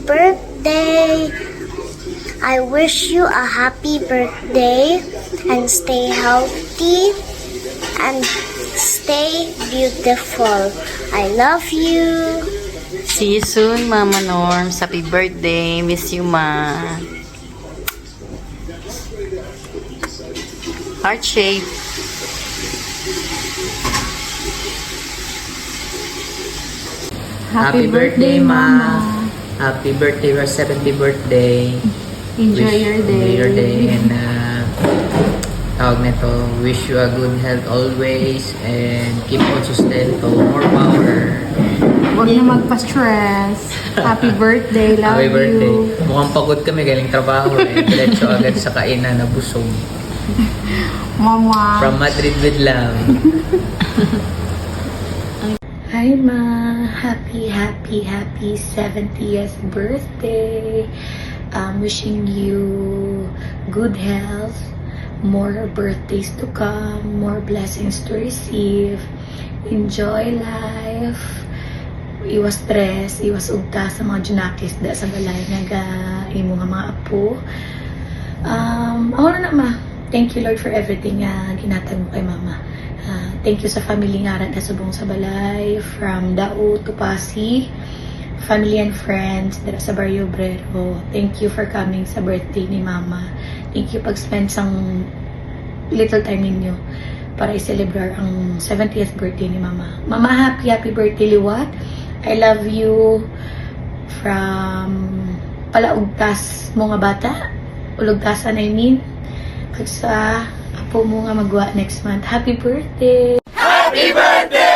birthday. I wish you a happy birthday and stay healthy and stay beautiful. I love you. See you soon, Mama Norms. Happy birthday. Miss you, Ma. Heart shape. Happy birthday, Mama. Happy birthday, your 70th birthday. Enjoy your day. And tawag nito, wish you a good health always and keep on sustento, more power. Huwag na magpa-stress. Happy birthday. Love Happy birthday. you. Mukhang pagod kami, galing trabaho diretso agad sa kainan na busog. Mama. From Madrid with love. Hi Ma, happy 70th birthday. Wishing you good health, more birthdays to come, more blessings to receive. Enjoy life. Iwas stress, iwas ugta sa mga junakis da sa balay nga imo nga mga apo. Ako na Ma. Thank you Lord for everything nga ginatag mo kay Mama. Thank you sa family nga rin subong sa balay, from Dao to Pasig, family and friends dira sa Barrio Obrero. Thank you for coming sa birthday ni Mama. Thank you pag-spend sang little time ninyo para i-celebrate ang 70th birthday ni Mama. Mama, happy birthday liwat. I love you from palaugtas mo nga bata. Ulugtasan I mean. Kag sa apo mo nga magwa next month. Happy birthday! Happy birthday!